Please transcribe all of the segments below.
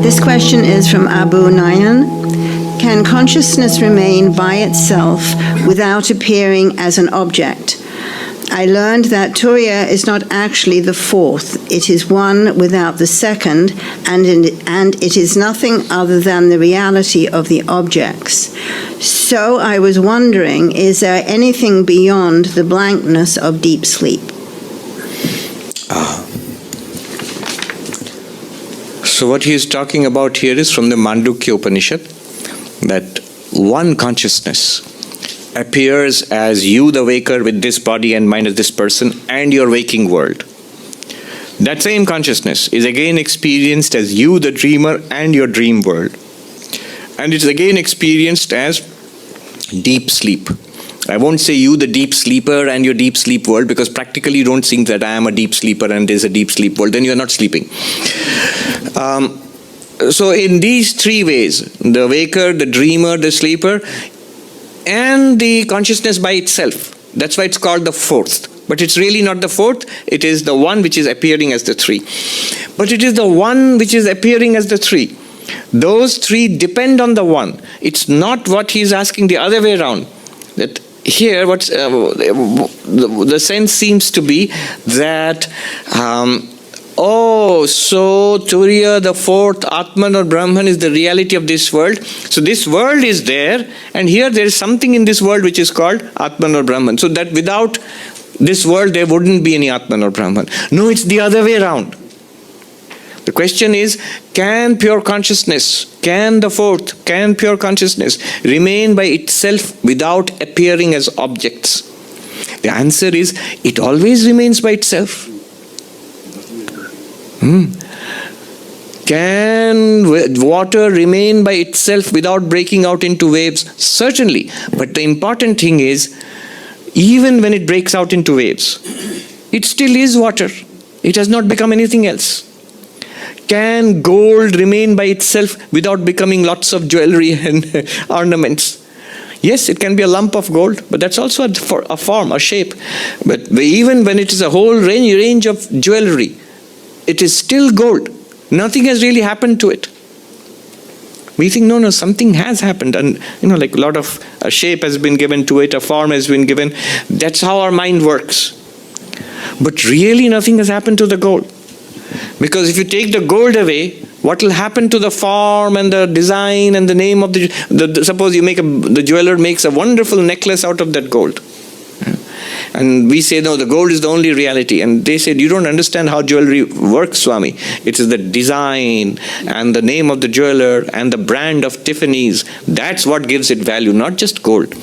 This question is from Abu Nayan. Can consciousness remain by itself without appearing as an object? I learned that Turiya is not actually the fourth. It is one without the second, and it is nothing other than the reality of the objects. So I was wondering, is there anything beyond the blankness of deep sleep? So what he is talking about here is from the Mandukya Upanishad, that one consciousness appears as you, the waker, with this body and mind as this person, and your waking world. That same consciousness is again experienced as you, the dreamer, and your dream world. And it is again experienced as deep sleep. I won't say you, the deep sleeper, and your deep sleep world, because practically you don't think that I am a deep sleeper and there's a deep sleep world, then you are not sleeping. So in these three ways, the waker, the dreamer, the sleeper, and the consciousness by itself, that's why it's called the fourth. But it's really not the fourth, it is the one which is appearing as the three. But it is the one which is appearing as the three. Those three depend on the one. It's not what he is asking the other way around. That here, what's the sense seems to be that, so Turiya, the fourth Atman or Brahman, is the reality of this world. So this world is there, and here there is something in this world which is called Atman or Brahman. So that without this world there wouldn't be any Atman or Brahman. No, it's the other way around. The question is, can pure consciousness, can pure consciousness remain by itself without appearing as objects? The answer is, it always remains by itself. Can water remain by itself without breaking out into waves? Certainly. But the important thing is, even when it breaks out into waves, it still is water. It has not become anything else. Can gold remain by itself without becoming lots of jewelry and ornaments? Yes, it can be a lump of gold, but that's also a form, a shape. But even when it is a whole range of jewelry, it is still gold. Nothing has really happened to it. We think, no, something has happened. And, like a lot of a shape has been given to it, a form has been given. That's how our mind works. But really nothing has happened to the gold. Because if you take the gold away, what will happen to the form and the design and the name of suppose the jeweler makes a wonderful necklace out of that gold. And we say, no, the gold is the only reality. And they said, you don't understand how jewelry works, Swami. It is the design and the name of the jeweler and the brand of Tiffany's. That's what gives it value, not just gold.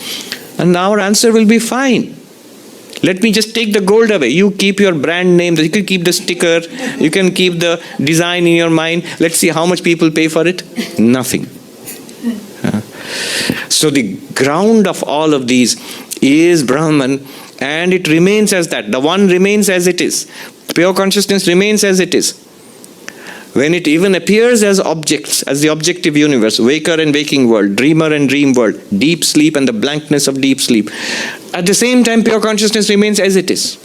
And our answer will be fine. Let me just take the gold away. You keep your brand name, you can keep the sticker, you can keep the design in your mind. Let's see how much people pay for it. Nothing. So the ground of all of these is Brahman, and it remains as that. The one remains as it is. Pure consciousness remains as it is. When it even appears as objects, as the objective universe, waker and waking world, dreamer and dream world, deep sleep and the blankness of deep sleep, at the same time pure consciousness remains as it is.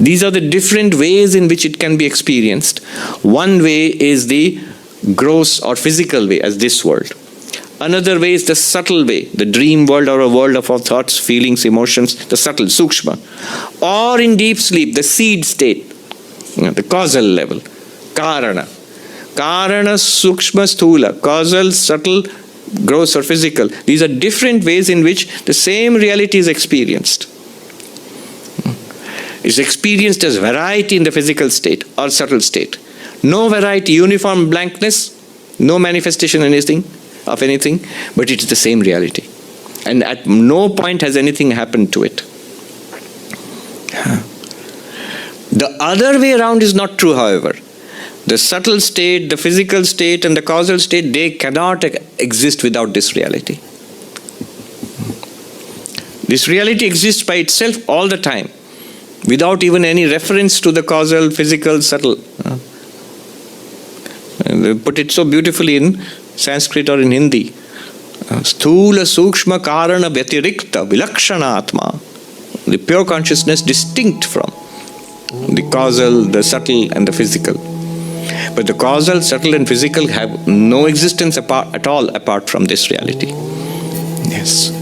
These are the different ways in which it can be experienced. One way is the gross or physical way, as this world. Another way is the subtle way, the dream world or a world of our thoughts, feelings, emotions, the subtle, sukshma. Or in deep sleep, the seed state, the causal level, karana. Karana, sukshma, sthula, causal, subtle, gross or physical. These are different ways in which the same reality is experienced. It's experienced as variety in the physical state or subtle state. No variety, uniform blankness, no manifestation of anything, but it's the same reality. And at no point has anything happened to it. The other way around is not true, however. The subtle state, the physical state, and the causal state, they cannot exist without this reality. This reality exists by itself all the time, without even any reference to the causal, physical, subtle. They put it so beautifully in Sanskrit or in Hindi. Sthula sukshma karana vyatirikta vilakshanatma. The pure consciousness distinct from the causal, the subtle and the physical. But the causal, subtle and physical have no existence at all apart from this reality. Yes.